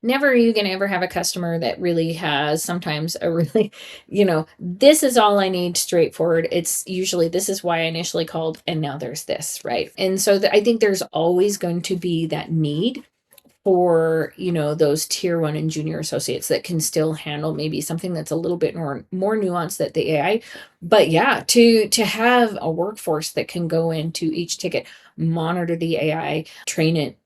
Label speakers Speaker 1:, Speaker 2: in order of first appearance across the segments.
Speaker 1: Never are you gonna ever have a customer that really has sometimes a really, this is all I need straightforward. It's usually this is why I initially called and now there's this, right? And so I think there's always going to be that need for, those tier one and junior associates that can still handle maybe something that's a little bit more nuanced that the AI. But yeah, to have a workforce that can go into each ticket, monitor the AI, train it,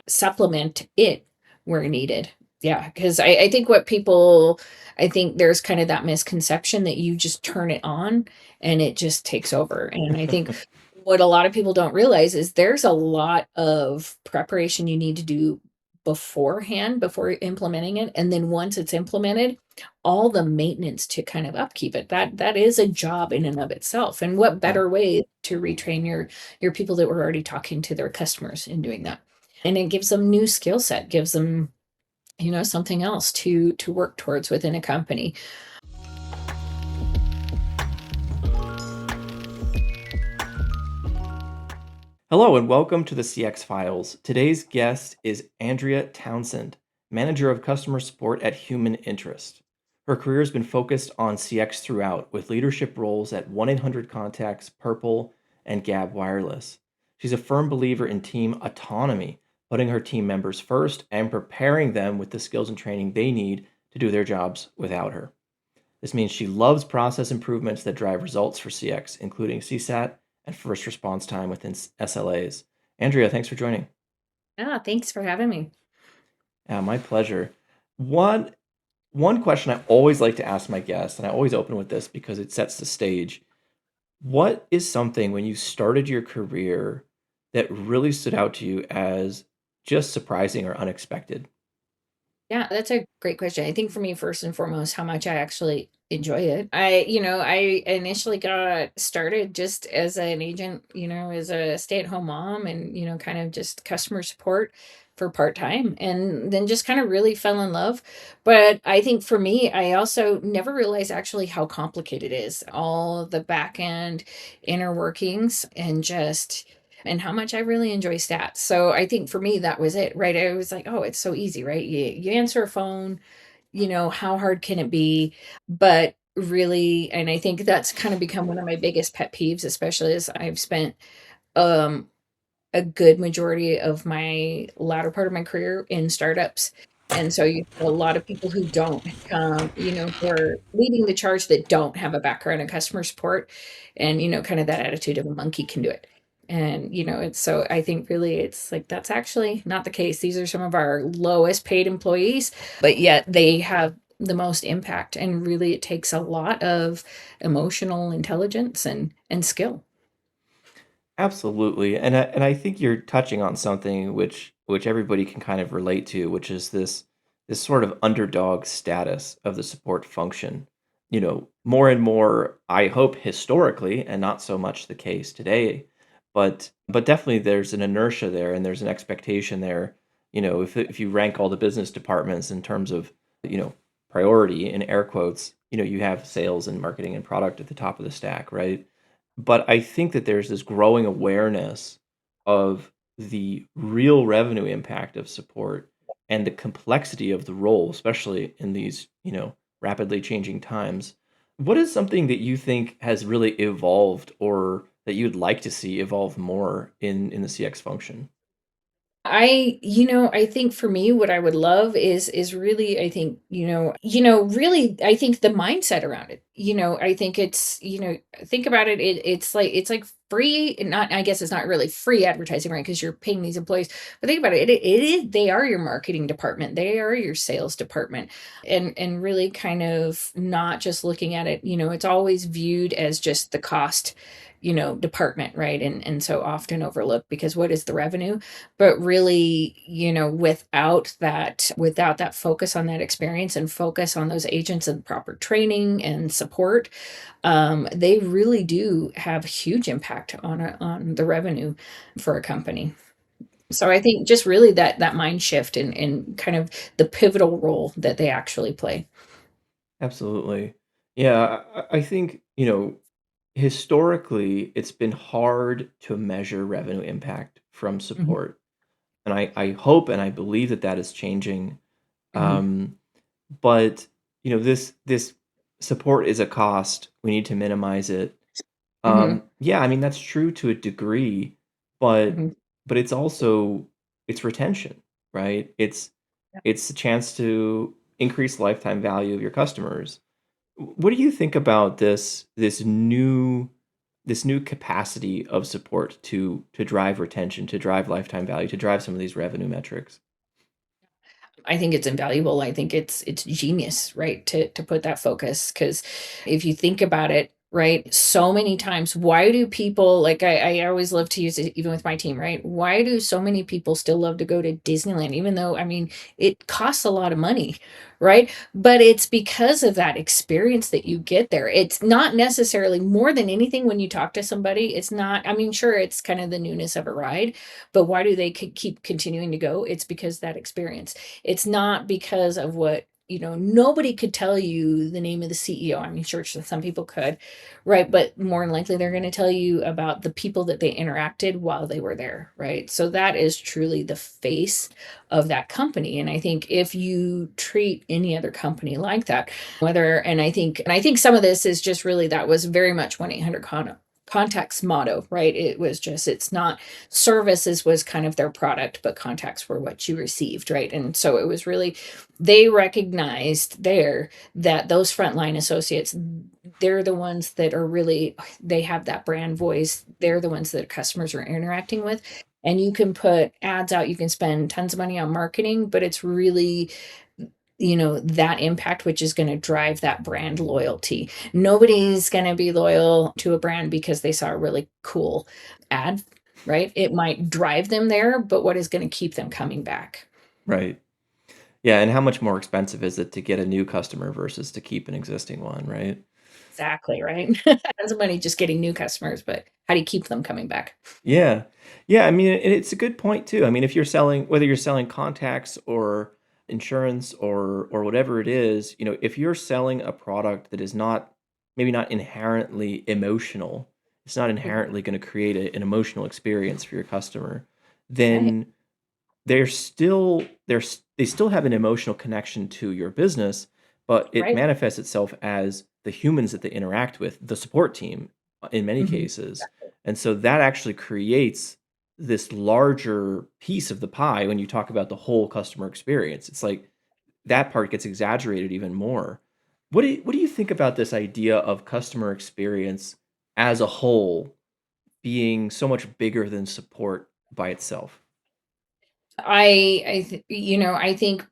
Speaker 1: supplement it where needed. Yeah, because I think I think there's kind of that misconception that you just turn it on and it just takes over. And I think what a lot of people don't realize is there's a lot of preparation you need to do beforehand before implementing it, and then once it's implemented, all the maintenance to kind of upkeep it. That is a job in and of itself. And what
Speaker 2: Yeah.
Speaker 1: better way to retrain your people that were already talking to their customers in doing that? And it gives them new skill set, gives them, something else to work towards within a company.
Speaker 2: Hello and welcome to the CX Files. Today's guest is Andrea Townsend, Manager of Customer Support at Human Interest. Her career has been focused on CX throughout, with leadership roles at 1 800 Contacts, Purple, and Gabb Wireless. She's a firm believer in team autonomy, putting her team members first and preparing them with the skills and training they need to do their jobs without her. This means she loves process improvements that drive results for CX, including CSAT and first response time within SLAs. Andrea, thanks for joining.
Speaker 1: Ah, thanks for having me.
Speaker 2: Yeah, my pleasure. One one question I always like to ask my guests, and I always open with this because it sets the stage. What is something when you started your career that really stood out to you as just surprising or unexpected?
Speaker 1: Yeah, that's a great question. I think for me, first and foremost, how much I actually enjoy it. I initially got started just as an agent, as a stay-at-home mom and, kind of just customer support for part-time and then just kind of really fell in love. But I think for me, I also never realized actually how complicated it is, all the back end inner workings and how much I really enjoy stats. So I think for me, that was it, right? I was like, oh, it's so easy, right? You answer a phone, how hard can it be? But really, and I think that's kind of become one of my biggest pet peeves, especially as I've spent um, a good majority of my latter part of my career in startups. And so you have a lot of people who don't, who are leading the charge that don't have a background in customer support and, kind of that attitude of a monkey can do it. And, it's so I think really it's like that's actually not the case. These are some of our lowest paid employees, but yet they have the most impact. And really it takes a lot of emotional intelligence and skill.
Speaker 2: Absolutely. And I think you're touching on something which everybody can kind of relate to, which is this sort of underdog status of the support function. More and more, I hope historically, and not so much the case today, but definitely there's an inertia there and there's an expectation there. If you rank all the business departments in terms of, you know, priority in air quotes, you have sales and marketing and product at the top of the stack, right? But I think that there's this growing awareness of the real revenue impact of support and the complexity of the role, especially in these, rapidly changing times. What is something that you think has really evolved or that you'd like to see evolve more in the CX function?
Speaker 1: I think for me, what I would love is really, I think, really, I think the mindset around it. I think think about it. It's like free, and not. I guess it's not really free advertising, right? Because you're paying these employees. But think about it. It is. They are your marketing department. They are your sales department, and really kind of not just looking at it. It's always viewed as just the cost, department, right? And so often overlooked because what is the revenue? But really, without that focus on that experience and focus on those agents and proper training and support, they really do have huge impact on the revenue for a company. So I think just really that mind shift and kind of the pivotal role that they actually play.
Speaker 2: Absolutely. Yeah, I think, historically, it's been hard to measure revenue impact from
Speaker 1: Mhm.
Speaker 2: support. And I hope and I believe that that is changing.
Speaker 1: Mhm.
Speaker 2: Um, but this support is a cost. We need to minimize it.
Speaker 1: Mhm.
Speaker 2: Yeah, I mean that's true to a degree, but
Speaker 1: Mhm.
Speaker 2: it's also it's retention, right? It's a chance to increase lifetime value of your customers. What do you think about this new capacity of support to drive retention, to drive lifetime value, to drive some of these revenue metrics?
Speaker 1: I think it's invaluable. I think it's genius, right? To put that focus, because if you think about it, right, so many times, why do people like I always love to use it even with my team, right? Why do so many people still love to go to Disneyland, even though I mean it costs a lot of money, right? But it's because of that experience that you get there. It's not necessarily more than anything when you talk to somebody. It's not, I mean, sure, it's kind of the newness of a ride, but why do they keep continuing to go? It's because that experience. It's not because of what, nobody could tell you the name of the CEO. I mean, sure, some people could, right? But more than likely, they're going to tell you about the people that they interacted while they were there, right? So that is truly the face of that company. And I think if you treat any other company like that, and I think some of this is just really that was very much 1-800 contacts motto, right? It was just, it's not services was kind of their product, but contacts were what you received, right? And so it was really, they recognized there that those frontline associates, they're the ones that are really, they have that brand voice. They're the ones that customers are interacting with. And you can put ads out, you can spend tons of money on marketing, but it's really, that impact which is going to drive that brand loyalty. Nobody's going to be loyal to a brand because they saw a really cool ad, right? It might drive them there, but what is going to keep them coming back?
Speaker 2: Right. Yeah, and how much more expensive is it to get a new customer versus to keep an existing one, right?
Speaker 1: Exactly, right? Tons of money just getting new customers, but how do you keep them coming back?
Speaker 2: Yeah. Yeah, I mean, it's a good point too. I mean, if you're selling whether you're selling contacts or insurance or whatever it is, if you're selling a product that is not maybe not inherently emotional, it's not
Speaker 1: Mhm.
Speaker 2: inherently going to create an emotional experience for your customer,
Speaker 1: Right,
Speaker 2: then they still have an emotional connection to your business, but it
Speaker 1: right.
Speaker 2: manifests itself as the humans that they interact with, the support team, in many
Speaker 1: Mhm.
Speaker 2: cases. And so that actually creates this larger piece of the pie when you talk about the whole customer experience. It's like that part gets exaggerated even more. What do you think about this idea of customer experience as a whole being so much bigger than support by itself?
Speaker 1: I think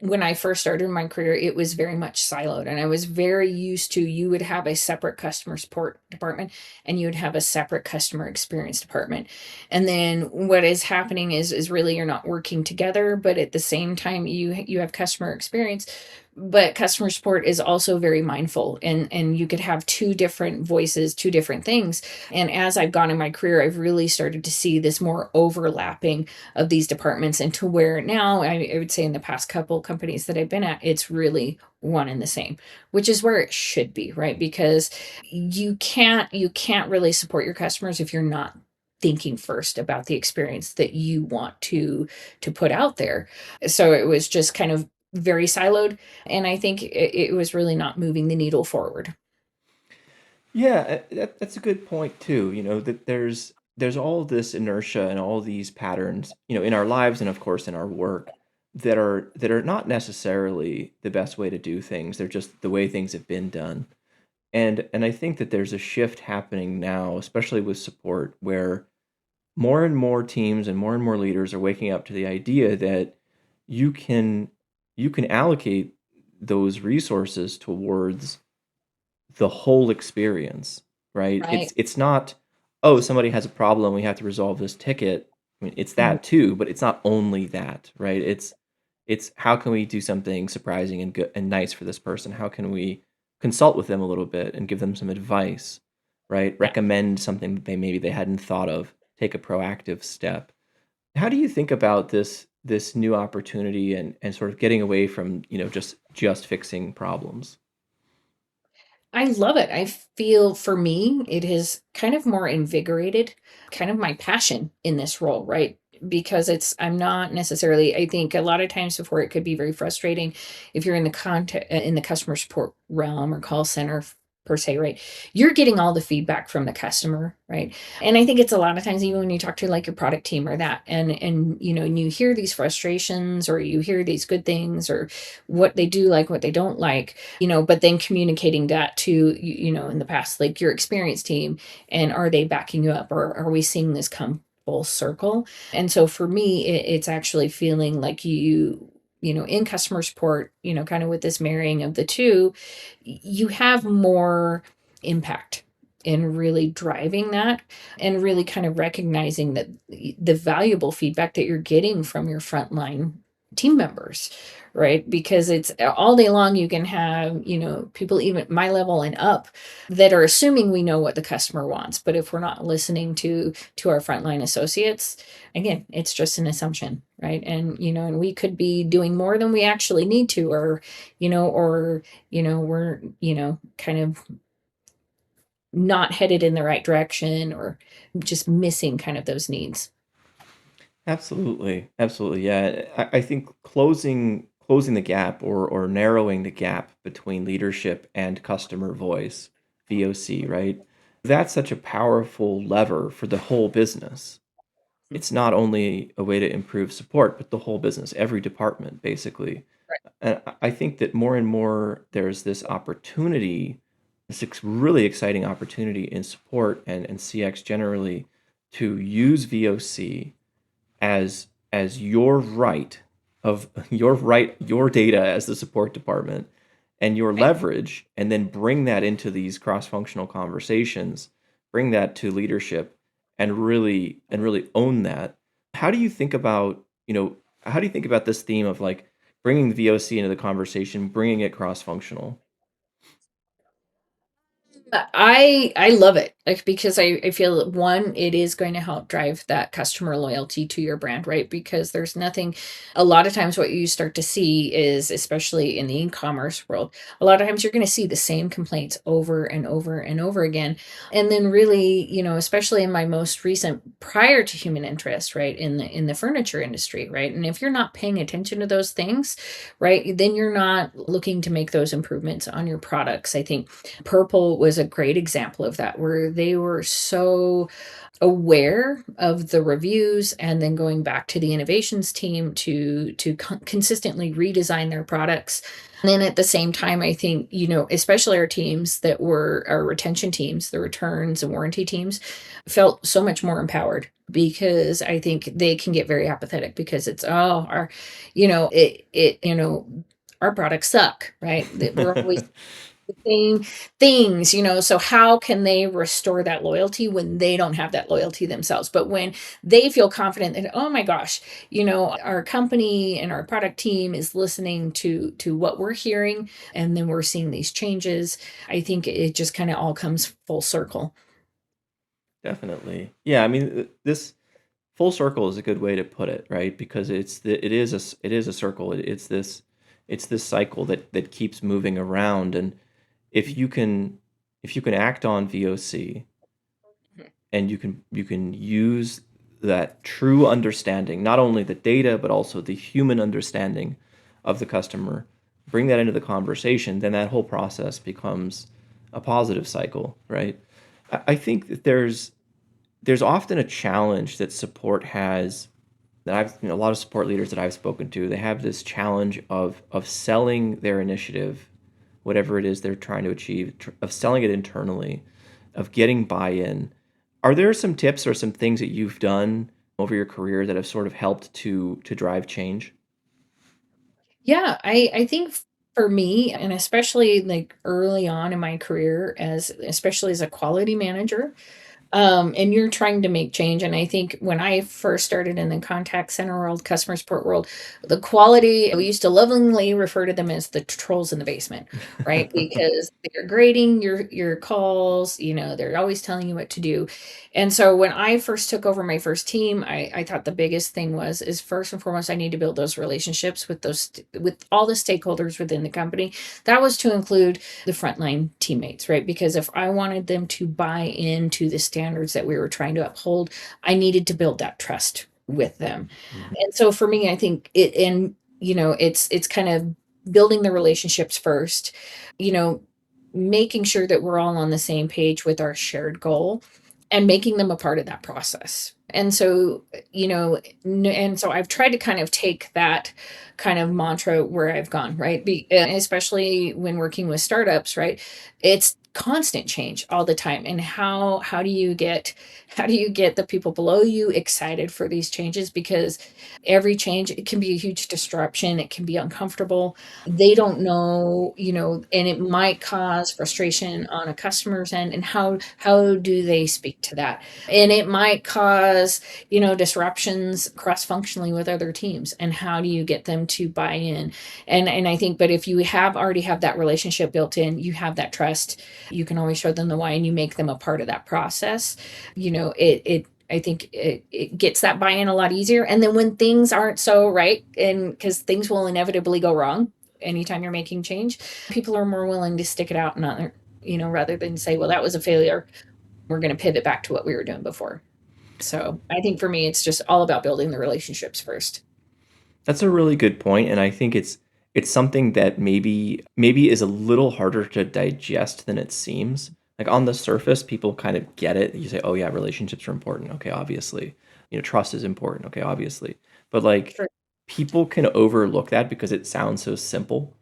Speaker 1: when I first started my career, it was very much siloed, and I was very used to, you would have a separate customer support department and you would have a separate customer experience department. And then what is happening is really you're not working together, but at the same time you have customer experience, but customer support is also very mindful, and you could have two different voices, two different things. And as I've gone in my career, I've really started to see this more overlapping of these departments, and to where now I would say in the past couple companies that I've been at, it's really one and the same, which is where it should be, right? Because you can't really support your customers if you're not thinking first about the experience that you want to put out there. So it was just kind of very siloed, and I think it was really not moving the needle forward.
Speaker 2: Yeah, that's a good point too. That there's all this inertia and all these patterns, in our lives and of course in our work that are not necessarily the best way to do things. They're just the way things have been done. And I think that there's a shift happening now, especially with support, where more and more teams and more leaders are waking up to the idea that you can you can allocate those resources towards the whole experience, right?
Speaker 1: Right.
Speaker 2: It's not, "Oh, somebody has a problem, we have to resolve this ticket." I mean, it's
Speaker 1: Mhm.
Speaker 2: that too, but it's not only that, right? It's how can we do something surprising and good and nice for this person? How can we consult with them a little bit and give them some advice, right?
Speaker 1: Yeah.
Speaker 2: Recommend something that they hadn't thought of, take a proactive step. How do you think about this new opportunity and sort of getting away from, just fixing problems?
Speaker 1: I love it. I feel for me, it has kind of more invigorated kind of my passion in this role, right? because I'm not necessarily, I think a lot of times before it could be very frustrating if you're in the in the customer support realm or call center per se, right? You're getting all the feedback from the customer, right? And I think it's a lot of times even when you talk to like your product team or that, and and you hear these frustrations or you hear these good things or what they do like, what they don't like, but then communicating that to in the past, like your experience team, and are they backing you up, or are we seeing this come full circle? And so for me, it's actually feeling like in customer support, kind of with this marrying of the two, you have more impact in really driving that, and really kind of recognizing that the valuable feedback that you're getting from your frontline team members, right? Because it's all day long you can have, people even my level and up that are assuming we know what the customer wants. But if we're not listening to our frontline associates, again, it's just an assumption, right? And we could be doing more than we actually need to, or we're, kind of not headed in the right direction, or just missing kind of those needs.
Speaker 2: Absolutely, absolutely. Yeah, I think closing the gap or narrowing the gap between leadership and customer voice, VOC, right? That's such a powerful lever for the whole business. It's not only a way to improve support, but the whole business, every department, basically.
Speaker 1: Right.
Speaker 2: And I think that more and more there's this opportunity, really exciting opportunity in support and CX generally to use VOC as your right of your data as the support department and your
Speaker 1: Right.
Speaker 2: leverage, and then bring that into these cross-functional conversations, bring that to leadership, and really own that. How do you think about, how do you think about this theme of like bringing the VOC into the conversation, bringing it cross-functional?
Speaker 1: I love it, like, because I feel that, one, it is going to help drive that customer loyalty to your brand, right? Because there's nothing, a lot of times what you start to see is, especially in the e-commerce world, a lot of times you're going to see the same complaints over and over and over again. And then really, especially in my most recent prior to human interest, right, in the furniture industry, right? And if you're not paying attention to those things, right, then you're not looking to make those improvements on your products. I think Purple was a great example of that, where they were so aware of the reviews, and then going back to the innovations team to consistently redesign their products. And then at the same time, I think, especially our teams that were our retention teams, the returns and warranty teams, felt so much more empowered, because I think they can get very apathetic because it's, oh, our products suck, right? That we're always same things, so how can they restore that loyalty when they don't have that loyalty themselves? But when they feel confident that, oh my gosh, our company and our product team is listening to what we're hearing, and then we're seeing these changes, I think it just kind of all comes full circle.
Speaker 2: Definitely. Yeah, I mean, this full circle is a good way to put it, right? Because it is a circle. It's this cycle that keeps moving around, and if you can if you can act on VOC, and you can use that true understanding, not only the data but also the human understanding of the customer, bring that into the conversation, then that whole process becomes a positive cycle, right? I think that there's often a challenge that support has, that a lot of support leaders that I've spoken to, they have this challenge of selling their initiative, whatever it is they're trying to achieve, of selling it internally, of getting buy-in. Are there some tips or some things that you've done over your career that have sort of helped to drive change?
Speaker 1: Yeah, I think for me, and especially like early on in my career, as especially as a quality manager, and you're trying to make change. And I think when I first started in the contact center world, customer support world, the quality, we used to lovingly refer to them as the trolls in the basement, right? Because they're grading your calls, they're always telling you what to do. And so when I first took over my first team, I thought the biggest thing is first and foremost, I need to build those relationships with with all the stakeholders within the company. That was to include the frontline teammates, right? Because if I wanted them to buy into the standards that we were trying to uphold, I needed to build that trust with them.
Speaker 2: Mhm.
Speaker 1: And so for me, I think it and it's kind of building the relationships first, you know, making sure that we're all on the same page with our shared goal and making them a part of that process. And so, and so I've tried to kind of take that kind of mantra where I've gone, right? Especially when working with startups, right? It's constant change all the time. And how do you get the people below you excited for these changes? Because every change, it can be a huge disruption, it can be uncomfortable, they don't know, and it might cause frustration on a customer's end, and how do they speak to that? And it might cause, disruptions cross functionally with other teams, and how do you get them to buy in? And I think, but if you have that relationship built in, you have that trust, you can always show them the why, and you make them a part of that process. It I think it gets that buy-in a lot easier. And then when things aren't so right, and because things will inevitably go wrong anytime you're making change, people are more willing to stick it out, and not, rather than say, well, that was a failure, we're going to pivot back to what we were doing before. So I think for me, it's just all about building the relationships first.
Speaker 2: That's a really good point, and I think it's something that maybe is a little harder to digest than it seems. Like on the surface, people kind of get it. You say, "Oh yeah, relationships are important." Okay, obviously. Trust is important. Okay, obviously. But like
Speaker 1: For
Speaker 2: people can overlook that because it sounds so simple.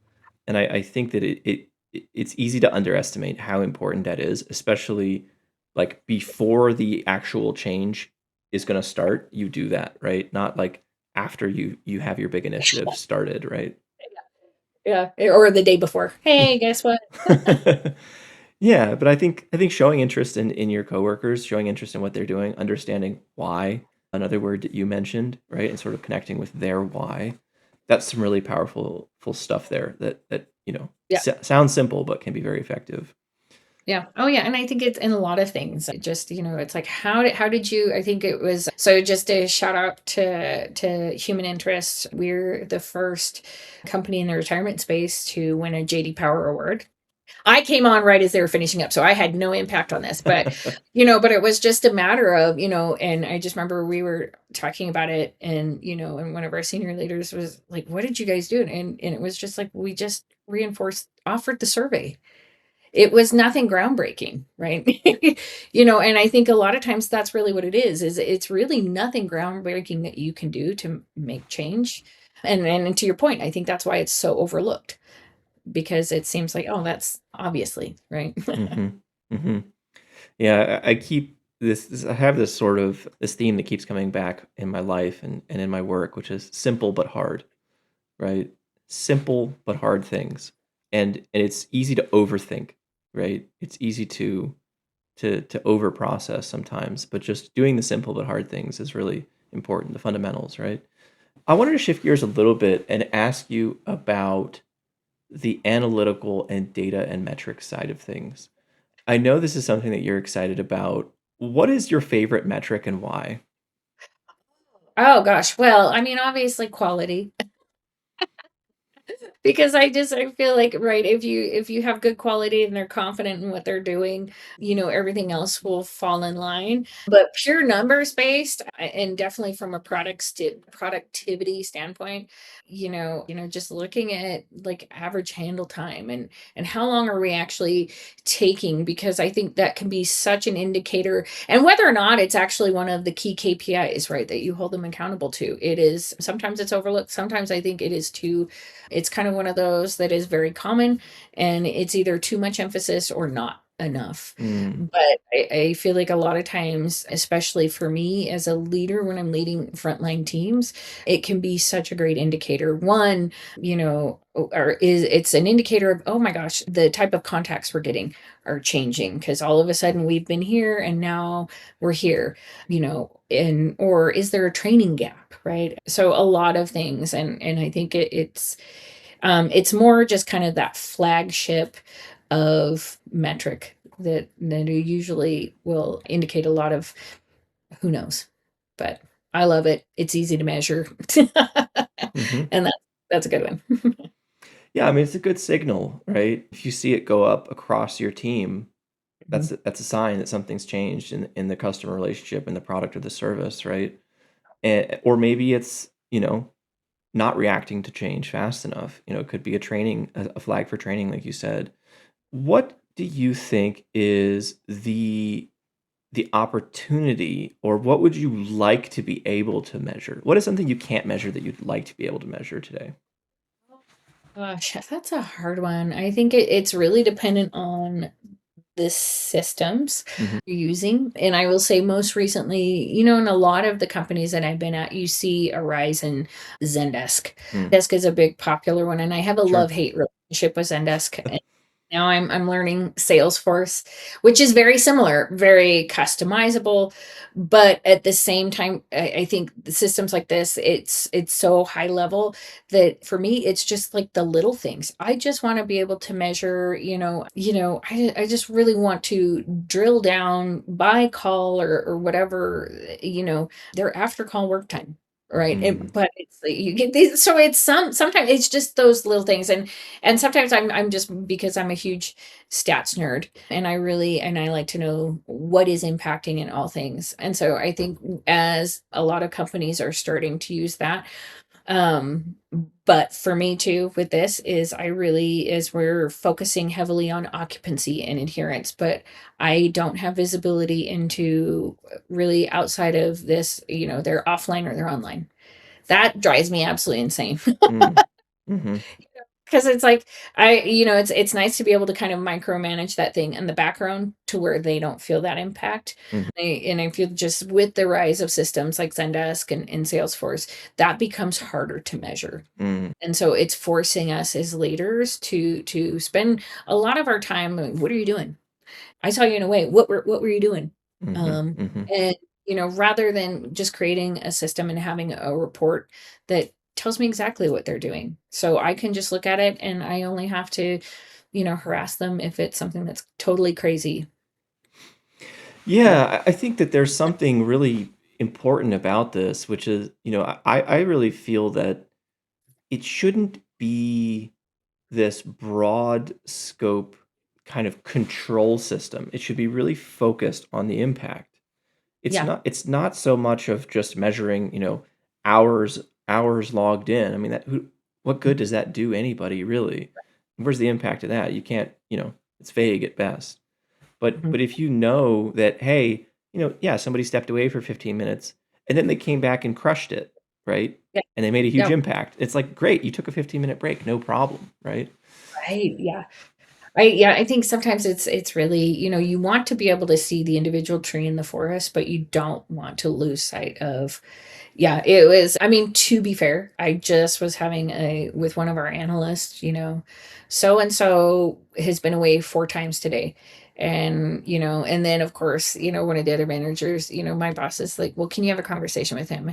Speaker 2: And I think that it's easy to underestimate how important that is, especially like before the actual change is going to start. You do that, right? Not like after you have your big initiative started, right?
Speaker 1: Yeah, or the day before. Hey, guess what?
Speaker 2: Yeah, but I think showing interest in your coworkers, showing interest in what they're doing, understanding why, another word that you mentioned, right? And sort of connecting with their why. That's some really powerful full stuff there that
Speaker 1: Yeah.
Speaker 2: sounds simple but can be very effective.
Speaker 1: Yeah. Oh, yeah. And I think it's in a lot of things. It just, it's like, how did you? I think it was, so just a shout out to Human Interest. We're the first company in the retirement space to win a JD Power Award. I came on right as they were finishing up, so I had no impact on this, but it was just a matter of, and I just remember we were talking about it, and one of our senior leaders was like, "What did you guys do?" And it was just like, we just offered the survey. It was nothing groundbreaking, right? And I think a lot of times that's really what it is it's really nothing groundbreaking that you can do to make change. And to your point, I think that's why it's so overlooked, because it seems like, oh, that's obviously right.
Speaker 2: hmm hmm Yeah, I keep I have this sort of this theme that keeps coming back in my life and in my work, which is simple but hard, right? Simple but hard things. And it's easy to overthink, right? It's easy to over process sometimes, but just doing the simple but hard things is really important, the fundamentals, right? I wanted to shift gears a little bit and ask you about the analytical and data and metrics side of things. I know this is something that you're excited about. What is your favorite metric and why?
Speaker 1: Oh gosh, well, I mean, obviously quality. Because I feel like, right, if you have good quality and they're confident in what they're doing, everything else will fall in line. But pure numbers based, and definitely from a productivity standpoint, just looking at like average handle time, and how long are we actually taking, because I think that can be such an indicator, and whether or not it's actually one of the key KPIs, right, that you hold them accountable to. It is, sometimes it's overlooked, sometimes I think it is too, it's kind of one of those that is very common, and it's either too much emphasis or not enough.
Speaker 2: Mm,
Speaker 1: But I feel like a lot of times, especially for me as a leader, when I'm leading frontline teams, it can be such a great indicator. One, or is it's an indicator of, oh my gosh, the type of contacts we're getting are changing, because all of a sudden we've been here and now we're here, and or is there a training gap, right? So a lot of things, and I think it's more just kind of that flagship of metric that usually will indicate a lot of who knows. But I love it. It's easy to measure.
Speaker 2: mhm.
Speaker 1: And that's a good one.
Speaker 2: Yeah, I mean, it's a good signal, right? If you see it go up across your team,
Speaker 1: Mhm.
Speaker 2: that's a sign that something's changed in the customer relationship and the product or the service, right? or maybe it's, not reacting to change fast enough. It could be a flag for training, like you said. What do you think is the opportunity, or what would you like to be able to measure? What is something you can't measure that you'd like to be able to measure today?
Speaker 1: Gosh, that's a hard one. I think it's really dependent on the systems
Speaker 2: Mhm.
Speaker 1: you're using. And I will say most recently, in a lot of the companies that I've been at, you see a rise in Zendesk.
Speaker 2: Mm.
Speaker 1: Zendesk is a big popular one, and I have a
Speaker 2: Sure.
Speaker 1: love-hate relationship with Zendesk. And now I'm learning Salesforce, which is very similar, very customizable, but at the same time, I think the systems like this, it's so high level that for me, it's just like the little things. I just want to be able to measure, I just really want to drill down by call or whatever, their after call work time. Right.
Speaker 2: Mm.
Speaker 1: But it's like you get these, so it's sometimes it's just those little things. And sometimes I'm just because I'm a huge stats nerd and I like to know what is impacting in all things. And so I think as a lot of companies are starting to use that, um, but for me too, with this is I really is we're focusing heavily on occupancy and adherence, but I don't have visibility into really outside of this, they're offline or they're online. That drives me absolutely insane.
Speaker 2: Mm. Mhm.
Speaker 1: Because it's like it's nice to be able to kind of micromanage that thing in the background to where they don't feel that impact.
Speaker 2: Mhm.
Speaker 1: And I feel just with the rise of systems like Zendesk and Salesforce, that becomes harder to measure.
Speaker 2: Mm.
Speaker 1: And so it's forcing us as leaders to spend a lot of our time like, what are you doing? I saw you in a way. What were you doing?
Speaker 2: Mhm.
Speaker 1: Um,
Speaker 2: Mhm.
Speaker 1: and rather than just creating a system and having a report that tells me exactly what they're doing. So I can just look at it and I only have to, harass them if it's something that's totally crazy. But
Speaker 2: Yeah, I think that there's something really important about this, which is, I really feel that it shouldn't be this broad scope kind of control system. It should be really focused on the impact.
Speaker 1: yeah.
Speaker 2: It's not so much of just measuring, hours hours logged in. I mean, what good does that do anybody really? Where's the impact of that? You can't, it's vague at best. But
Speaker 1: Mhm.
Speaker 2: if you know that, hey, yeah, somebody stepped away for 15 minutes and then they came back and crushed it, right?
Speaker 1: Yeah.
Speaker 2: And they made a huge
Speaker 1: Yeah.
Speaker 2: impact. It's like, great, you took a 15-minute break, no problem, right?
Speaker 1: Right. Yeah. I think sometimes it's really, you want to be able to see the individual tree in the forest, but you don't want to lose sight of yeah, it was I mean, to be fair, I just was having a with one of our analysts, so and so has been away 4 times today. And then of course, one of the other managers, my boss is like, "Well, can you have a conversation with him?"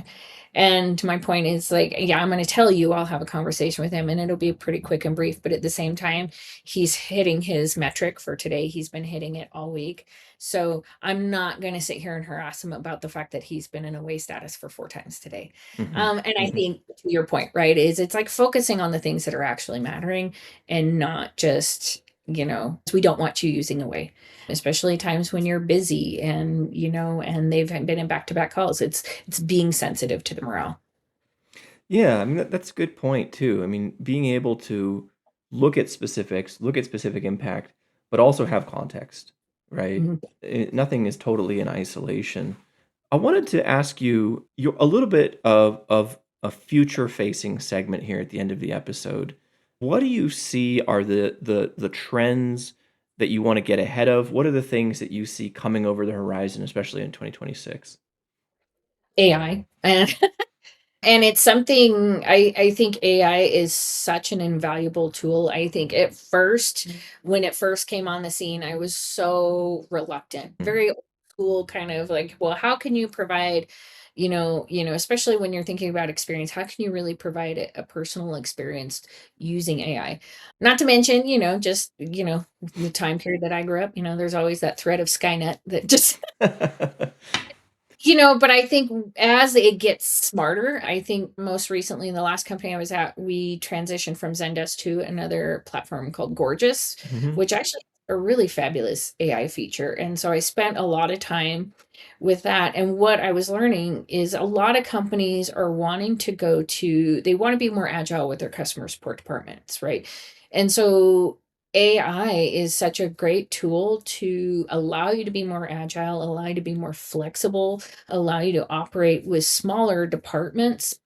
Speaker 1: And my point is like, yeah, I'm going to tell you I'll have a conversation with him and it'll be pretty quick and brief, but at the same time, he's hitting his metric for today. He's been hitting it all week. So I'm not going to sit here and harass him about the fact that he's been in away status for 4 times today.
Speaker 2: Mhm.
Speaker 1: And I
Speaker 2: Mhm.
Speaker 1: think to your point, right, is it's like focusing on the things that are actually mattering and not just, we don't want you using away, especially times when you're busy and they've been in back-to-back calls. It's being sensitive to the morale.
Speaker 2: Yeah, I mean, that's a good point too. I mean, being able to look at specifics, look at specific impact, but also have context, right?
Speaker 1: Mhm.
Speaker 2: Nothing is totally in isolation. I wanted to ask you a little bit of a future facing segment here at the end of the episode. What do you see are the trends that you want to get ahead of? What are the things that you see coming over the horizon, especially in 2026?
Speaker 1: AI. And it's something I think AI is such an invaluable tool. I think at first, when it first came on the scene, I was so reluctant,
Speaker 2: Mm.
Speaker 1: very old school kind of like, well, how can you provide, especially when you're thinking about experience, how can you really provide a personal experience using AI? Not to mention, just, the time period that I grew up, there's always that threat of Skynet that just but I think as it gets smarter, I think most recently in the last company I was at, we transitioned from Zendesk to another platform called Gorgeous,
Speaker 2: Mhm.
Speaker 1: which actually a really fabulous AI feature. And so I spent a lot of time with that. And what I was learning is a lot of companies are wanting to they want to be more agile with their customer support departments, right? And so AI is such a great tool to allow you to be more agile, allow you to be more flexible, allow you to operate with smaller departments,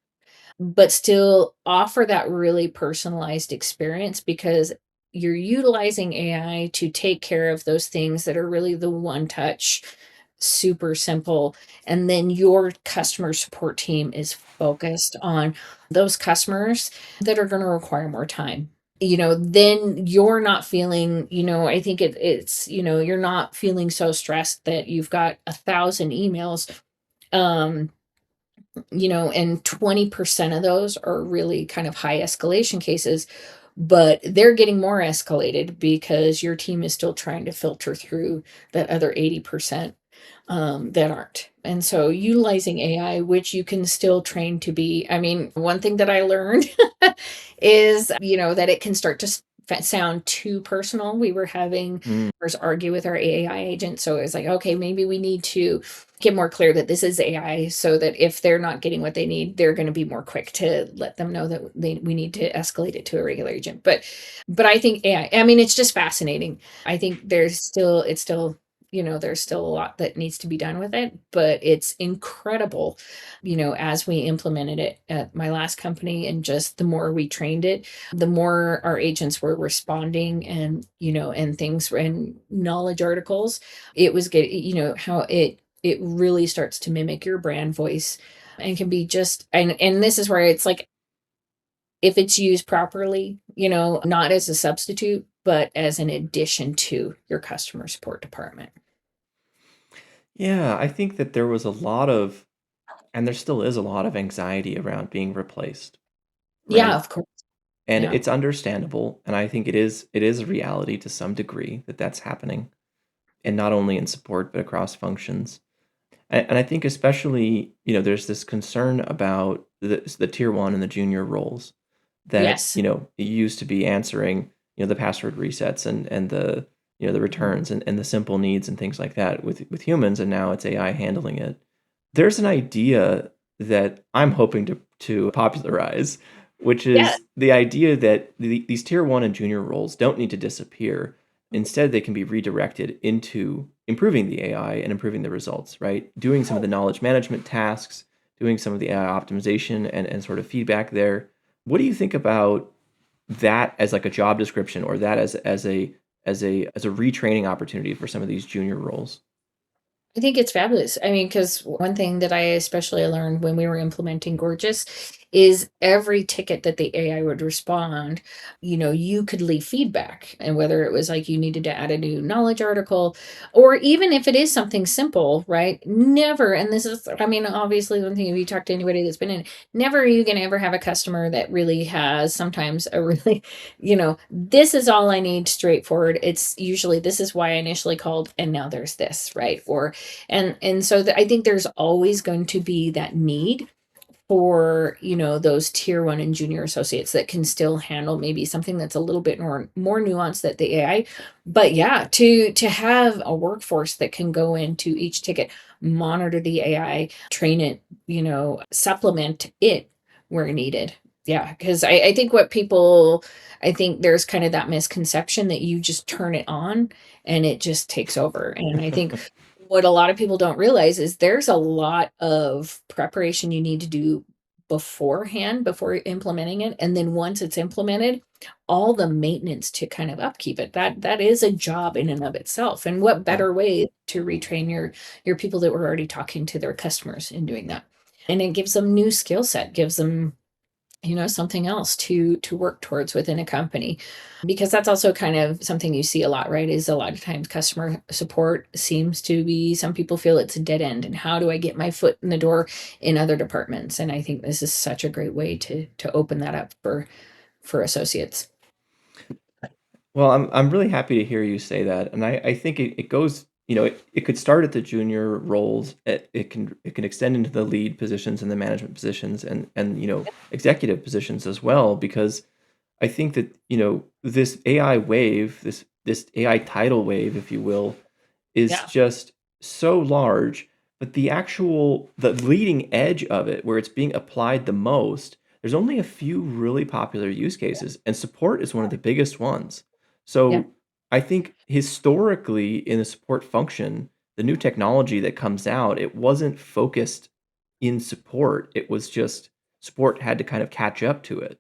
Speaker 1: but still offer that really personalized experience because you're utilizing AI to take care of those things that are really the one touch, super simple. And then your customer support team is focused on those customers that are going to require more time. Then you're not feeling, I think you're not feeling so stressed that you've got 1,000 emails. Um, and 20% of those are really kind of high escalation cases, but they're getting more escalated because your team is still trying to filter through that other 80% that aren't. And so utilizing AI, which you can still train to be, I mean, one thing that I learned is, that it can start to sound too personal. We were having
Speaker 2: Mm.
Speaker 1: argue with our AI agent. So it was like, okay, maybe we need to get more clear that this is AI so that if they're not getting what they need, they're going to be more quick to let them know that we need to escalate it to a regular agent. But I think AI, I mean, it's just fascinating. I think it's still, there's still a lot that needs to be done with it, but it's incredible, as we implemented it at my last company and just the more we trained it, the more our agents were responding and things and knowledge articles, it was getting, how it really starts to mimic your brand voice and can be just and this is where it's like if it's used properly, not as a substitute, but as an addition to your customer support department.
Speaker 2: Yeah, I think that there was a lot of, and there still is a lot of anxiety around being replaced,
Speaker 1: Yeah,
Speaker 2: right?
Speaker 1: of course.
Speaker 2: And
Speaker 1: Yeah.
Speaker 2: it's understandable, and I think it is a reality to some degree that that's happening, and not only in support but across functions. And I think especially, there's this concern about the tier one and the junior roles that,
Speaker 1: Yes.
Speaker 2: it used to be answering, the password resets and the
Speaker 1: Mhm.
Speaker 2: returns and the simple needs and things like that with humans, and now it's AI handling it. There's an idea that I'm hoping to popularize, which
Speaker 1: Yeah.
Speaker 2: is the idea that these tier one and junior roles don't need to disappear. Instead, they can be redirected into improving the AI and improving the results, right? Doing some of
Speaker 1: Oh,
Speaker 2: the knowledge management tasks, doing some of the AI optimization and sort of feedback there. What do you think about that as like a job description, or that as a retraining opportunity for some of these junior roles?
Speaker 1: I think it's fabulous. I mean, because one thing that I especially learned when we were implementing Gorgeous is every ticket that the AI would respond, you could leave feedback. And whether it was like you needed to add a new knowledge article, or even if it is something simple, right? Never, and this is, I mean, obviously, one thing if you talk to anybody that's been in, never are you going to ever have a customer that really has sometimes a really, this is all I need straightforward. It's usually this is why I initially called, and now there's this, right? And so I think there's always going to be that need for those tier one and junior associates that can still handle maybe something that's a little bit more nuanced that the AI. But yeah, to have a workforce that can go into each ticket, monitor the AI, train it, supplement it where needed. Yeah, because I think I think there's kind of that misconception that you just turn it on and it just takes over. And I think what a lot of people don't realize is there's a lot of preparation you need to do beforehand before implementing it, and then once it's implemented, all the maintenance to kind of upkeep it. That is a job in and of itself. And what
Speaker 2: Yeah.
Speaker 1: better way to retrain your people that were already talking to their customers in doing that? And it gives them new skill set, gives them something else to work towards within a company, because that's also kind of something you see a lot, right? Is a lot of times customer support seems to be, some people feel it's a dead end, and how do I get my foot in the door in other departments? And I think this is such a great way to open that up for associates.
Speaker 2: Well, I'm really happy to hear you say that, and I think it goes, it could start at the junior roles. It can extend into the lead positions and the management positions and executive positions as well, because I think that this AI wave, this this AI tidal wave, if you will, is
Speaker 1: Yeah.
Speaker 2: just so large, but the leading edge of it, where it's being applied the most, there's only a few really popular use cases, and support is one of the biggest ones.
Speaker 1: Yeah.
Speaker 2: So I think historically in the support function, the new technology that comes out, it wasn't focused in support. It was just support had to kind of catch up to it.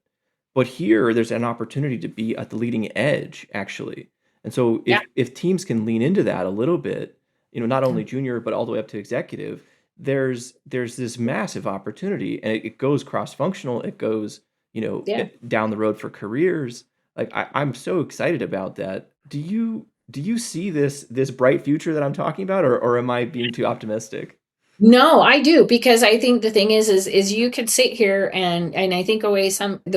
Speaker 2: But here, there's an opportunity to be at the leading edge, actually. And so
Speaker 1: Yeah.
Speaker 2: if teams can lean into that a little bit, not
Speaker 1: Yeah.
Speaker 2: only junior but all the way up to executive, there's this massive opportunity, and it goes cross-functional. It goes,
Speaker 1: Yeah.
Speaker 2: down the road for careers. Like I'm so excited about that. Do you see this bright future that I'm talking about, or am I being too optimistic?
Speaker 1: No, I do, because I think the thing is you could sit here and I think the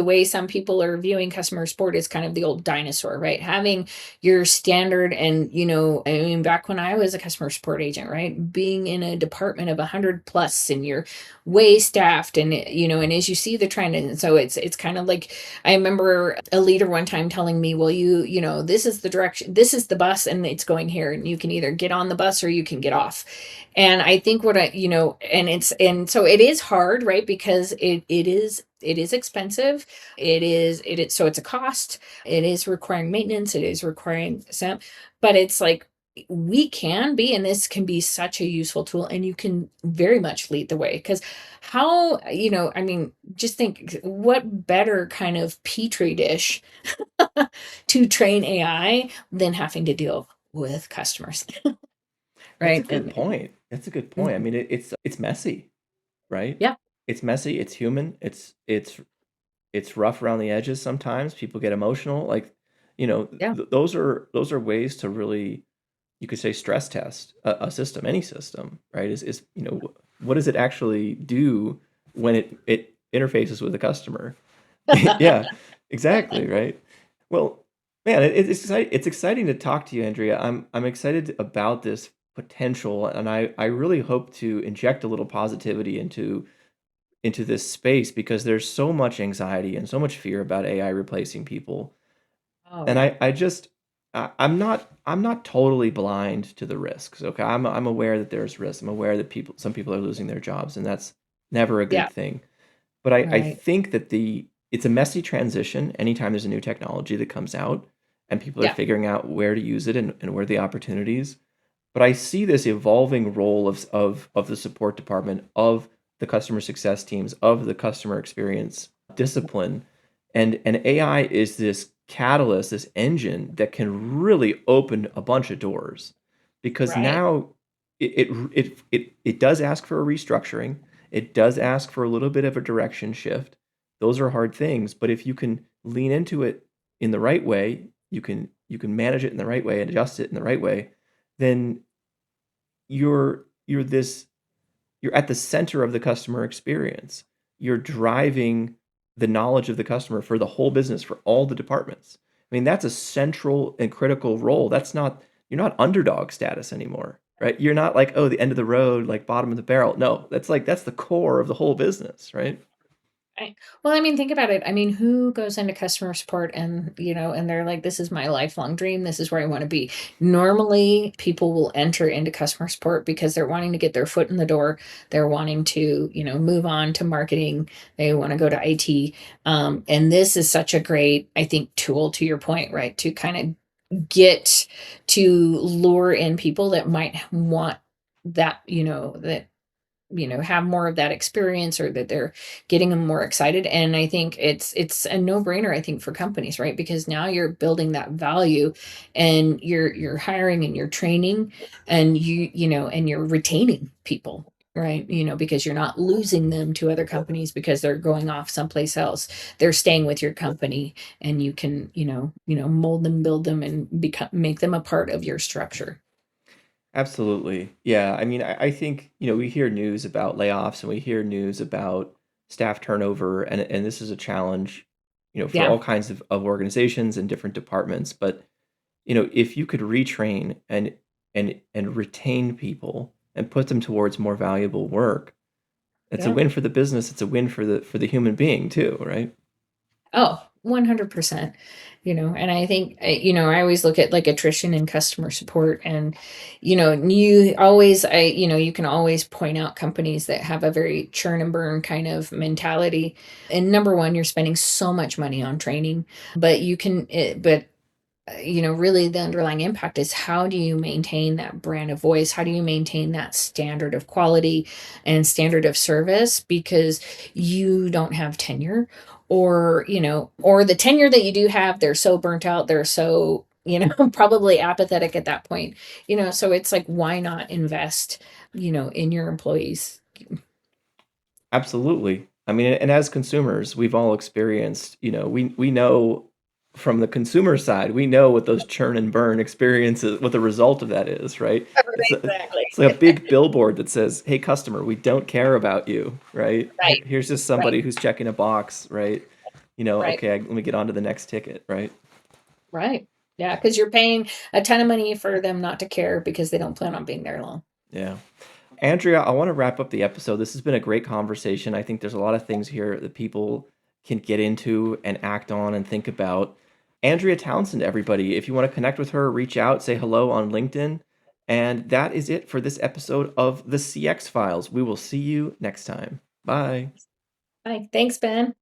Speaker 1: way some people are viewing customer support is kind of the old dinosaur, right? Having your standard, and I mean, back when I was a customer support agent, right? Being in a department of 100 plus, and you're way staffed, and and as you see the trend, and so it's kind of like, I remember a leader one time telling me, well, this is the direction, this is the bus, and it's going here, and you can either get on the bus or you can get off. And I think what I, and so it is hard, right? Because it is expensive. It is, so it's a cost. It is requiring maintenance. It is requiring some, but it's like, we can be, and this can be such a useful tool, and you can very much lead the way. Because how, I mean, just think, what better kind of petri dish to train AI than having to deal with customers,
Speaker 2: That's a
Speaker 1: right?
Speaker 2: good point. That's a good point. I
Speaker 1: Mhm.
Speaker 2: mean, it's messy, right?
Speaker 1: Yeah.
Speaker 2: It's messy, it's human, it's rough around the edges sometimes. People get emotional. Like,
Speaker 1: Yeah.
Speaker 2: those are ways to really, you could say, stress test a system, any system, right? What does it actually do when it interfaces with a customer? Yeah, exactly, right? Well, man, it's exciting to talk to you, Andrea. I'm excited about this potential, and I really hope to inject a little positivity into this space, because there's so much anxiety and so much fear about AI replacing people.
Speaker 1: Oh,
Speaker 2: And
Speaker 1: yeah.
Speaker 2: I'm not totally blind to the risks. Okay, I'm aware that there's risks. I'm aware that some people are losing their jobs, and that's never a
Speaker 1: Yeah.
Speaker 2: good thing. But I
Speaker 1: Right.
Speaker 2: think that it's a messy transition anytime there's a new technology that comes out and people are
Speaker 1: Yeah.
Speaker 2: figuring out where to use it, and where are the opportunities. But I see this evolving role of the support department, of the customer success teams, of the customer experience discipline. And AI is this catalyst, this engine that can really open a bunch of doors, because
Speaker 1: Right.
Speaker 2: now it does ask for a restructuring. It does ask for a little bit of a direction shift. Those are hard things, but if you can lean into it in the right way, you can manage it in the right way and adjust it in the right way, then you're this you're at the center of the customer experience. You're driving the knowledge of the customer for the whole business, for all the departments. I mean, that's a central and critical role. You're not underdog status anymore, right? You're not like, oh, the end of the road, like bottom of the barrel. No, that's the core of the whole business, right?
Speaker 1: Right. Well, I mean, think about it. I mean, who goes into customer support and, and they're like, this is my lifelong dream. This is where I want to be. Normally, people will enter into customer support because they're wanting to get their foot in the door. They're wanting to, move on to marketing. They want to go to IT. And this is such a great, I think, tool, to your point, right? To kind of get to lure in people that might want that, that have more of that experience, or that they're getting them more excited. And I think it's a no-brainer, I think, for companies, right? Because now you're building that value, and you're hiring, and you're training, and and you're retaining people, right? Because you're not losing them to other companies because they're going off someplace else. They're staying with your company, and you can, mold them, build them, and make them a part of your structure.
Speaker 2: Absolutely. Yeah. I mean, I think, we hear news about layoffs, and we hear news about staff turnover, and this is a challenge, for
Speaker 1: Yeah.
Speaker 2: all kinds of organizations and different departments. But, if you could retrain and retain people and put them towards more valuable work, it's a
Speaker 1: Yeah.
Speaker 2: win for the business. It's a win for the human being too, right?
Speaker 1: Oh, 100%. And I think, I always look at like attrition and customer support, and, you can always point out companies that have a very churn and burn kind of mentality. And number one, you're spending so much money on training, but really the underlying impact is, how do you maintain that brand of voice? How do you maintain that standard of quality and standard of service? Because you don't have tenure, or the tenure that you do have, they're so burnt out, they're so, probably apathetic at that point. So it's like, why not invest, in your employees?
Speaker 2: Absolutely. I mean, and as consumers, we've all experienced, we know from the consumer side, we know what those churn and burn experiences, what the result of that is, right?
Speaker 1: Exactly.
Speaker 2: It's like a big billboard that says, "Hey, customer, we don't care about you," right?
Speaker 1: Right.
Speaker 2: Here's just
Speaker 1: Right.
Speaker 2: somebody who's checking a box, right?
Speaker 1: Right.
Speaker 2: Okay, let me get on to the next ticket, right?
Speaker 1: Right. Yeah, because you're paying a ton of money for them not to care because they don't plan on being there long.
Speaker 2: Yeah. Andrea, I want to wrap up the episode. This has been a great conversation. I think there's a lot of things here that people can get into and act on and think about. Andrea Townsend, everybody, if you want to connect with her, reach out, say hello on LinkedIn. And that is it for this episode of the CX Files. We will see you next time. Bye.
Speaker 1: Hi. Thanks, Ben.